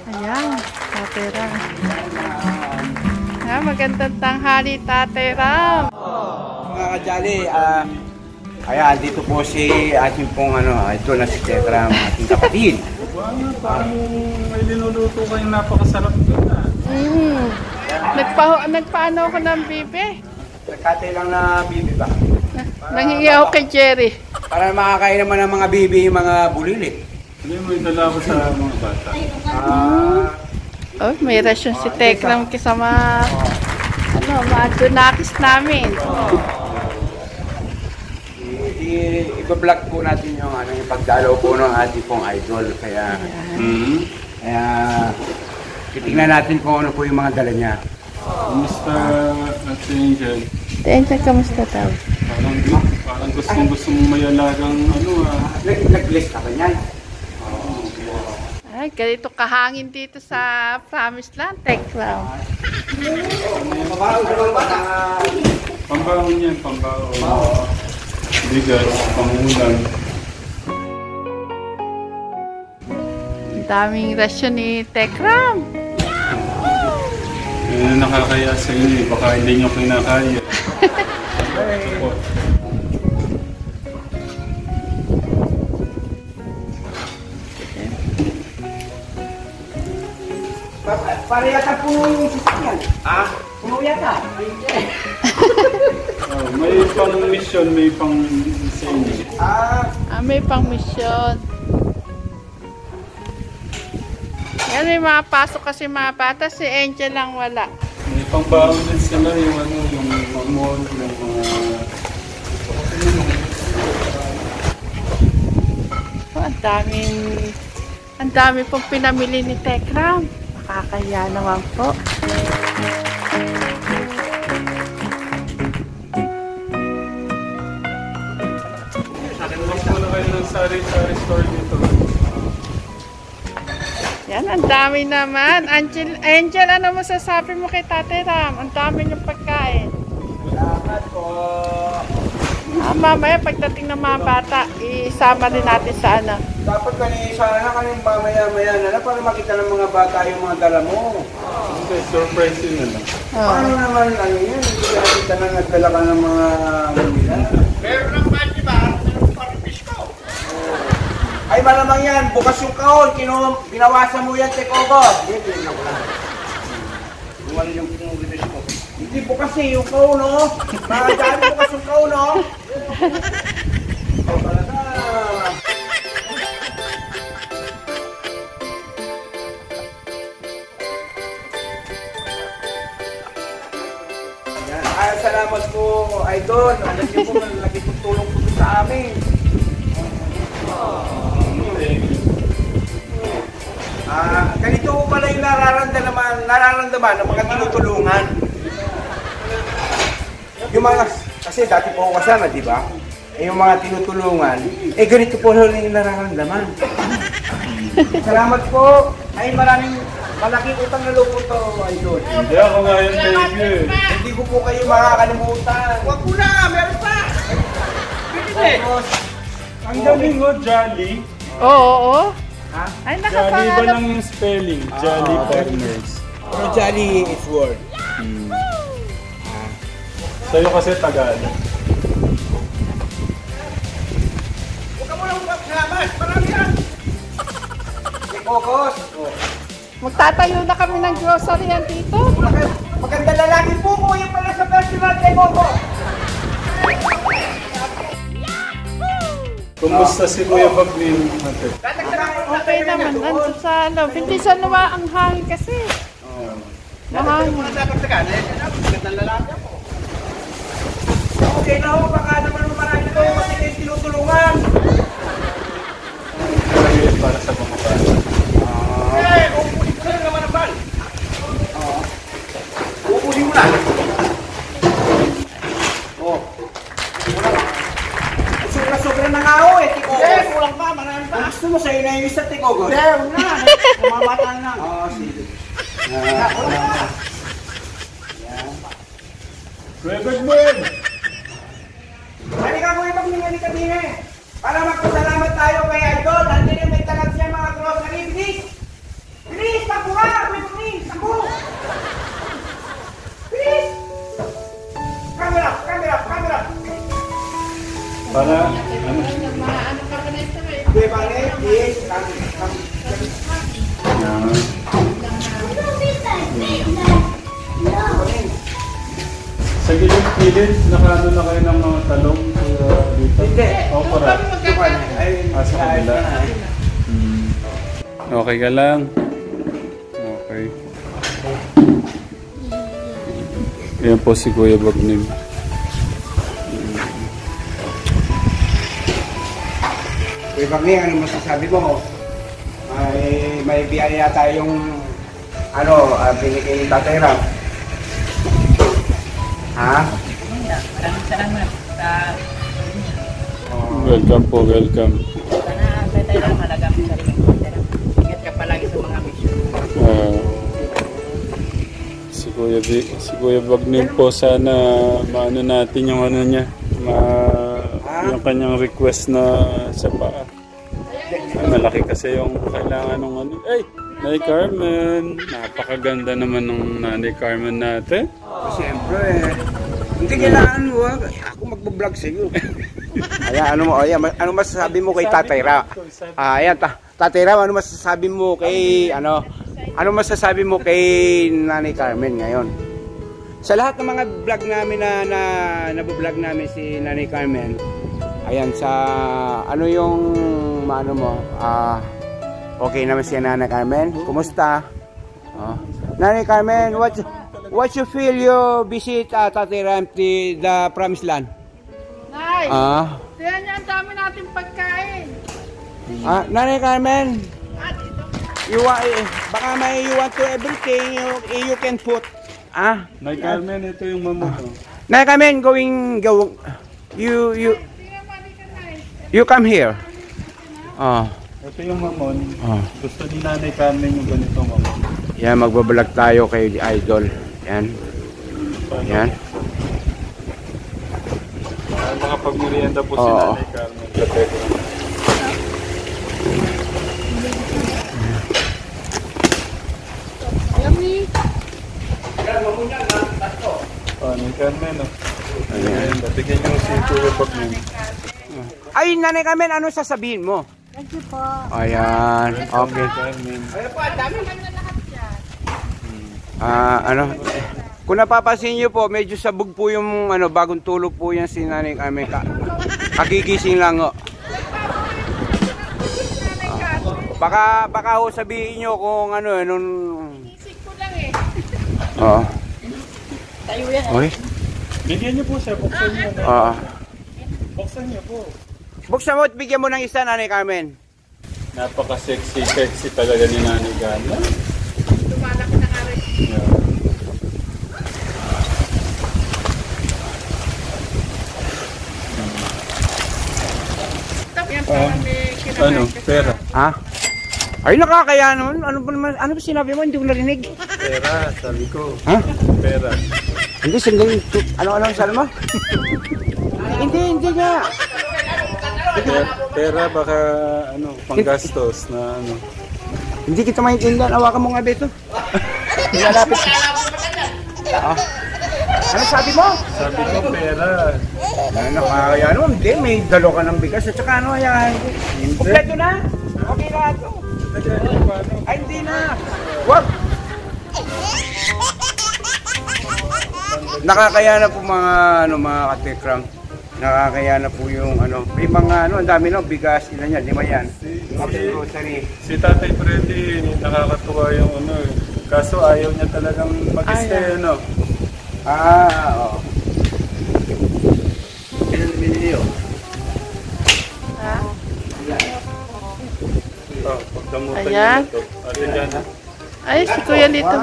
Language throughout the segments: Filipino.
Ayan, Tatay Ram. Ayan, magandang tanghali, Tatay Ram. Mga kajali, ayan, dito po si ating pong ito na si Tetra, ating kapatid. Parang may linuluto kayong napakasarap doon Nagpaano ako ng bibe. Nagkatay lang na bibi ba? Nanghingi ako kay Jerry. Para makakain naman ng mga bibi, yung mga bulili. Ano yung may dala ko sa mga bata? Oh, may rasyon si Tekram kasama mga dunakis namin. Iba-vlog po natin yung yung pagdalaw po ng ating pong idol. Kaya titingnan natin kung ano po yung mga dala niya. Kumusta at Angel? Angel, kamusta daw? Parang gusto mong may alagang Nag-bless ka ba niyan? Ay, ganito kahangin dito sa Promised Land, Tekram. Pambawon yan, pambawon. Bigas, pangulam. Ang daming rasyon ni Tekram. Yan ang nakakaya sa inyo, baka hindi nyo kinakaya. Para yata puno yung sasakyan. Puno yata. May pang mission, may pang sa inyo. May pang misyon. Yan, may mga pasok kasi mga bata. Si Angel lang wala. May pang baon din sila yung yung mamon, yung mga... Ang dami pong pinamili ni Tekram. Nakakaya naman po. Muna kayo ng sari-sari store dito. Yan, ang dami naman. Angel, ano masasabi mo kay Tatay Ram? Ang dami niyong pagkain. Salamat po. Mamaya pagdating ng mga bata, isama rin natin sa Dapat sana kanyang mamaya-maya na para makita ng mga bata yung mga dala mo. Okay, surprising na lang. Paano naman yan? Hindi ka nakita na nagdala ka ng mga nila. Meron ng bati ba? Meron parang fish ko. Ay malamang yan, bukas yung kahon. Binawasan mo yan, Tekogo. Hindi, tingnan ko lang. Iwan yung pinulitis ko. Hindi bukas yung kahon, no? Mga dami bukas yung kahon, no? Oh, talaga. Salamat po, Idol. Alam niyo po, malaki pong tulong po sa amin. Ganito po pala yung nararamdaman ng mga tinutulungan. Yung mga, kasi dati po ako kasama, di ba? Yung mga tinutulungan, ganito po yung nararamdaman. Salamat po. Ay, malaking utang na loob po to, Idol. Hindi ako nga yung thank you. Hindi ko po kayo makakalimutan. Huwag po na, meron pa. Ang galing mo, Jolly. Oo. Ha? Ay, Jolly ba nakapangalan. lang yung spelling? Jolly Partners. Pero Jolly is word. Sa'yo kasi Tagalog. Huwag ka mo lang salamat. Marami yan. Kokos. Magtatayo na kami ng grocery yan dito. Maganda lalaki po ko yung pala sa festival kay Coco. Kumusta si Kuya Baglin? Okay naman. Nandun sa loob. Hindi sa luwa ang hangin kasi. Mahangin. Magandang lalaki po. Okay na ho, baka naman marami ko kasi kayo tinutulungan. Para sa mga bata. Uupunin ko na naman ang bal. Uupunin mo na. Sobra na nga ho Tikogo. Kulang pa, marami pa. Gusto mo sa'yo na yung isa, Tikogo? Hindi, huwag na. Mamamata na. Sige. Kuya Baglin! Halika mo ibang ningali ka din para magpasalamat tayo kay Idol. Nandiyan yung may talag siya mga grocery. Bilis! Bilis! Para, Maano ka ba na ito eh? Di ba, yes, sa gilid-gilid, nakaano na kayo ng mga talong dito? Hindi. O, para. Sa kabila. Okay ka lang? Okay. Yan po si Kuya Bagnim. Kuya Bagnim, ano masasabi mo? May biyaya tayong binigay ni Tatay Ram. Ha? Maraming salamat sa Welcome po, welcome. sana sa tayo lang malagamit sa rin. Ingat ka palagi sa mga mission. Si Kuya Bagnim po, sana maano natin yung ano niya, yung kanyang request na sa paa. Malaki kasi yung kailangan ng ano. Ay! Nanay Carmen! Napakaganda naman ng Nanay Carmen natin. Siyempre, hindi kailangan mo. Ako magbablog sa iyo. Ano masasabi mo kay Tatay Ram? Tatay Ram, ano masasabi mo kay ano masasabi mo kay Nanay Carmen ngayon? Sa lahat ng mga vlog namin na nabublog namin si Nanay Carmen, ayan, sa ano yung okay naman si Nanay Carmen? Kumusta? Nanay Carmen, what you feel you visit Tatay Ram the Promised Land? Nay, tiyan niya ang dami nating pagkain. Nanay Carmen, baka may you want to everything you can put. Nanay Carmen, ito yung mama ko. Nanay Carmen, you come here. Ito yung mamon. Gusto ni Nanay Carmen yung ganitong mamon. Yan, magbablog tayo kay Idol. Yan. Yan. Makapag-merienda po si Nanay Carmen. Yummy. Nanay Carmen, ayan, bigyan niyo si Kuya Bagnim. Ay, Nanay Carmen, ano sasabihin mo? Thank you po. Ayan, okay. Carmen. Kung napapansin niyo po, medyo sabog po yung bagong tulog po yan si Nanay Carmen. Kagigising lang ho. Baka ho sabihin niyo kung Isip ko lang eh. Tayo yan. Okay. Bigyan niyo po siya, buksan niyo na. Buksan niyo po. Buksan mo at bigyan mo ng isa, Nanay Carmen. Napaka-sexy talaga ni Nanay Carmen. Lumalaki na karin. Yeah. Stop yan para may kinakain ka. Pera. Ay, nakakaya naman. Ano ba sinabi mo? Hindi ko narinig. Pera, sabi ko. Pera. Hindi, sandali. Ano sabi mo? Hindi nga. Pera baka panggastos na Hindi kita maintindihan. Awakan mo nga dito. Nilalapit. Ano sabi mo? Sabi ko pera. Nakakaya naman. Hindi, may dalo ka ng bigas. At saka yan. Kompleto na. Okay na ito. Ay, hindi na. Wag. Nakakaya na po mga katikram. Nakakaya na po yung may mga ang dami bigas, ilan yan, 5 yan. Grocery. Si Tatay Freddy, nakakatuwa yung kaso ayaw niya talagang mag-stay, Oo. Ilan binili yun? Pagdamutan Ayan. niya ito. Ate Jana. Ay, si Kuya Lito.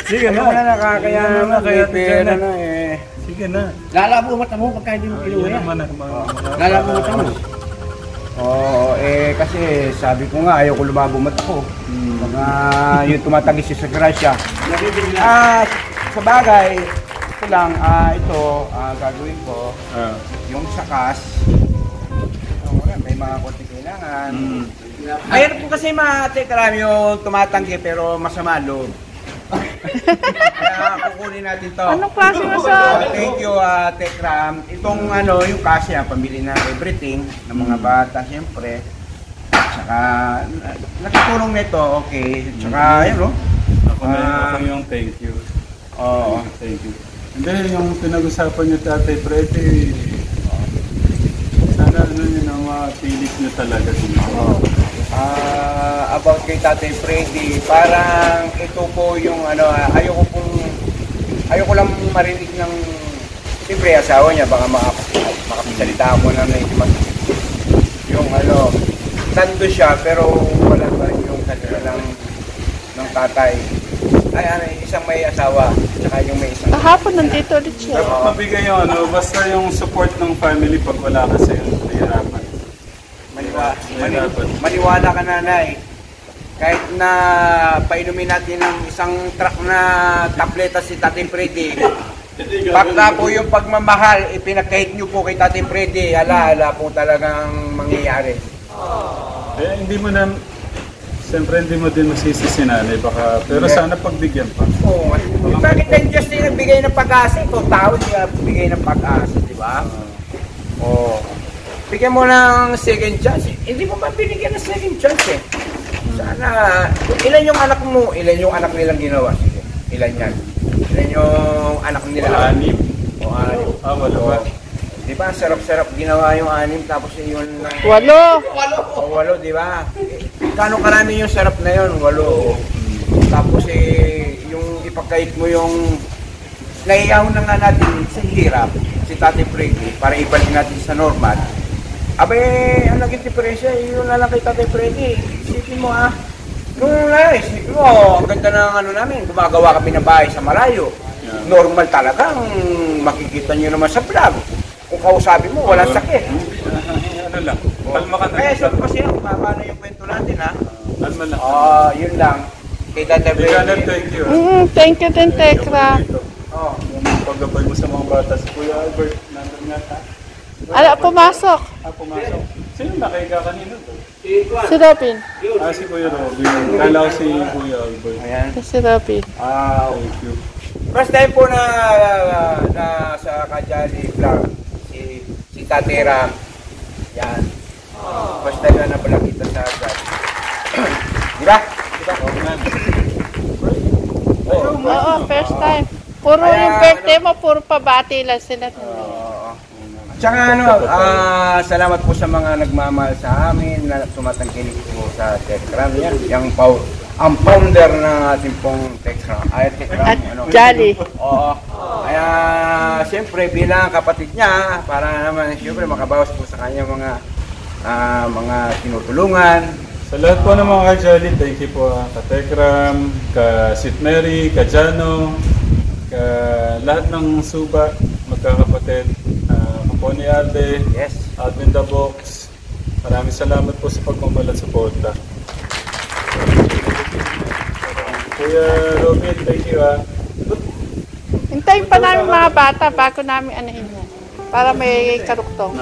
Sige na. Nakakaya naman, may pera na eh. Sige na. Lalabo mata mo pagka hindi mo kinuha. Lalabo mata mo. Oo, kasi sabi ko nga ayaw ko lumabo mata ko. Mga yung tumatagis sa grasya. Sa bagay, ito lang, gagawin ko, yung sakas. May mga konti kailangan. Ayan po kasi mga tekram yung tumatanggi pero masama loob. Kaya kukunin natin to. Anong klase asawa? Thank you, Tekram. Itong yung kasya, pambili na everything ng mga bata, siyempre. Tsaka, nakatulong nito, okay. Tsaka, yun, no? Ako yung thank you. Oo. Thank you. Hindi, yung pinag-usapan niyo Tatay Freddy, sana yun ang mapilit niyo talaga dito. About kay Tatay Freddy, parang ito po yung ayoko lang marinig ng siyempre asawa niya, baka makapisalita ako na medyo yung nando siya pero wala pa rin yung salita ng tatay. Isang may asawa, saka yung may isang... Kahapon nandito ulit siya. Dapat mabigay yung basta yung support ng family pag wala kasi yung nahirapan. Maniwala ka, nanay. Kahit na painumin natin ng isang truck na tableta si Tatay Freddy, pagka po yung pagmamahal, ipinagkahit nyo po kay Tatay Freddy, ala po talagang mangyayari. Eh, hindi mo na, siyempre hindi mo din masisi si nanay, baka, pero sana pagbigyan pa. Oo. Bakit din just din nagbigay ng pag-asa? Ito, tao niya bigay ng pag-asa, di ba? Oo. Bigyan mo ng second chance. Hindi mo ba binigyan ng second chance eh? Sana, ilan yung anak mo? Ilan yung anak nilang ginawa? Sige, ilan yan? Ilan yung anak nila? 6. O 6. Wala ba? Di ba, sarap-sarap ginawa yung 6, tapos yun lang. 8. O 8, di ba? Kano karami yung sarap na yun? 8. Tapos yung ipagkait mo yung naiyaw na nga natin sa hirap, si Tatay Freddy, para ibalik natin sa normal. Ang naging diferensya, yun na lang kay Tatay Freddy. Isipin mo isipin mo, ang ganda ng namin, gumagawa kami ng bahay sa malayo. Normal talagang makikita nyo naman sa vlog. Kung kausapin mo, walang sakit. Ano lang, kalma ka na. Kaya sabi kasi, mama na yung kwento natin ha. Kalma lang. Yun lang. Kay Tatay Freddy. Thank you. Thank you din, Tekra. Yung paggabay mo sa mga bata, si Kuya Albert, nandun nga ta. Pumasok. Pumasok. Sino nakaiga kanina doon? Si Robin. Si Kuya Robin. Kala ko si Kuya Albert. Ayan. Si Robin. Thank you. First time po na sa Kajali vlog, si Tatera. Yan. First time na pala kita sa Kajali. Diba? Oo, first time. Puro yung birthday mo, puro pabati lang sila. Tsaka salamat po sa mga nagmamahal sa amin na tumatangkilik po sa Tekram. Yan, ang founder ng ating pong Tekram. At Jolly. Oo. Kaya siyempre bilang kapatid niya, para naman siyempre makabawas po sa kanya mga tinutulungan. Sa lahat po ng mga ka-Jolly, thank you po ka Tekram, ka St. Mary, ka Jano, ka lahat ng suba, magkakapatid. Po ni Alde, Yes. Admin the Box. Maraming salamat po sa pagmamahal at suporta. Kuya Robin, thank you Hintayin pa namin mga bata bago namin anahin yan. Para may karuktong.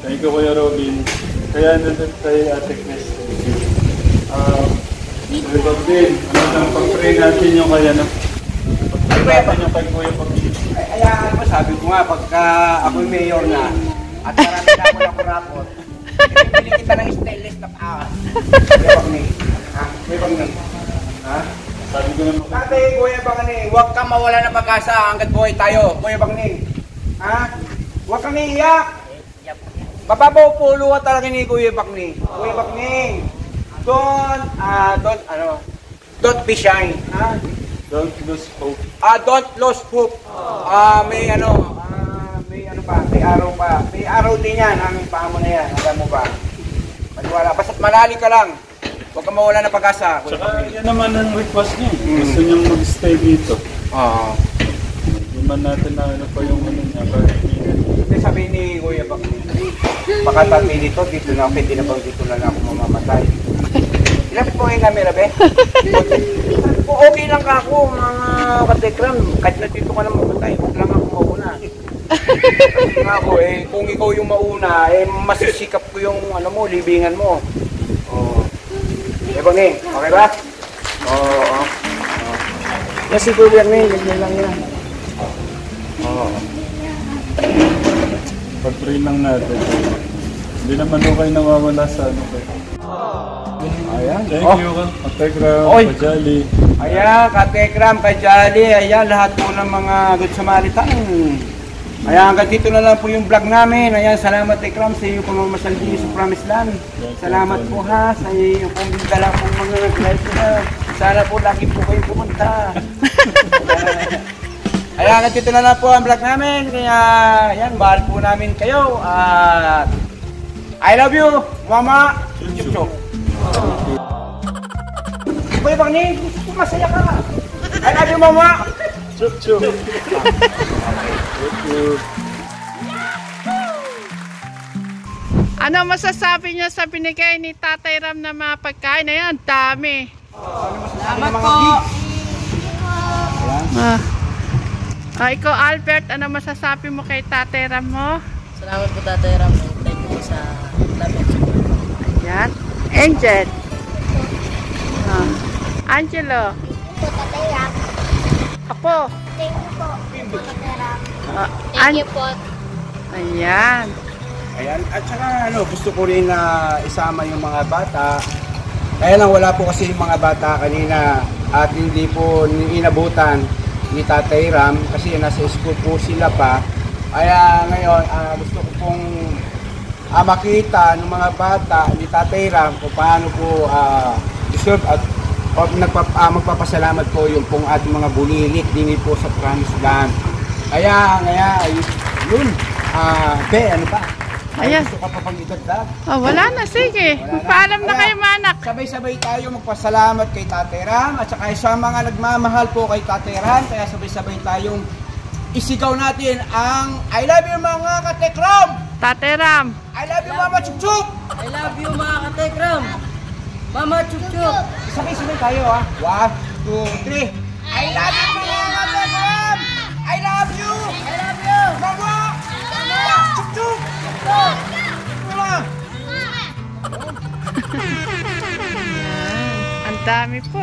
Thank you Kuya Robin. Kaya nandun kay Ate Chris. Thank you. Kuya Robin, pag-pray natin yung kaya na. Pag-pray natin yung kay Kuya Robin. Kaya sabi ko nga, pagka ako'y mayor na, at marami na ako nakurakot, pili kita ng stainless na paa. Kuya Bagni. Kuya Bagni. Sabi ko naman. Tatay, Kuya Bagni, huwag kang mawala ng pag-asa hanggat buhay tayo. Kuya Bagni. Huwag kang iiyak. Mapapaw pulo ka talaga ni Kuya Bagni. Kuya Bagni. Don't be shy. Don't lose hope. Don't lose hope. May araw pa. May araw din yan, ang paa mo na yan. Alam mo ba? Maniwala. Basta't manali ka lang. Huwag kang mawala ng pag-asa. Tsaka yan naman ang request niya. Gusto niyang mag-stay dito. Hindi man natin na ano pa yung ano niya. Kasi sabi ni Kuya Bagni, baka tabi dito na ako. Hindi na pag dito na ako mamamatay. Ilan po yung camera, be? Okay lang ka ako, mga katekram. Kahit na dito ka na mamatay, huwag lang ako mauna. Kasi nga ako, kung ikaw yung mauna, masisikap ko yung libingan mo. Bagni, okay ba? Oo. Yan si Kuya Ernie, ganyan lang yan. Oo. Pag-pray lang natin. Hindi naman okay nawawala sa ano kayo. Ayan. Thank you, Katekram, Oy. Kajali. Ayan, Katekram, Kajali, ayan, lahat po ng mga Good Samaritan. Ayan, hanggang dito na lang po yung vlog namin. Ayan, salamat Tekram sa iyo pamamasyal dito sa Promised Land. Salamat po ha, sa iyo pong dala pong mga nag-live na. Sana po lagi po kayong pumunta. Ayan, hanggang dito na lang po ang vlog namin. Kaya, ayan, mahal po namin kayo. At I love you, Mama. Chup-chup. Kuya Bagni, gusto ko masaya ka. I love you, Mama. Chup-chup. Ano masasabi niyo sa binigay ni Tatay Ram na mga pagkain? Ayan, dami. Salamat po. Ikaw, Albert, ano masasabi mo kay Tatay Ram mo? Salamat po Tatay Ram. Thank you sa love and support. Ayan. Angel. Angelo. po, Tatay Ram. Apo. Thank you po, Tatay Ram. Thank you po. Ayan. Ayan, at saka ano, gusto ko rin na isama yung mga bata. Kaya lang wala po kasi yung mga bata kanina at hindi po inabutan ni Tatay Ram kasi nasa school po sila pa. Kaya ngayon, gusto ko pong makita ng mga bata ni Tatay Ram kung paano po deserve at magpapasalamat po yung pong ating mga bulilit din po sa Promised Land. Kaya yun, ano pa? Ayan. Gusto ka pa pang idagdag? Wala na, sige. Magpaalam na kayo, manak. Sabay-sabay tayo magpasalamat kay Tatay Ram at saka sa mga nagmamahal po kay Tatay Ram. Kaya sabay-sabay tayong isigaw natin ang I love you mga Katekram! Tatay Ram. I love you Mama Chup Chup! I love you mga Katekram. Mama Chup Chup. Sabay-sabay tayo 1, 2, 3. I love you mga Katekram! I love you! I love you. Mama! Chup Chup! Mama! Ang dami po.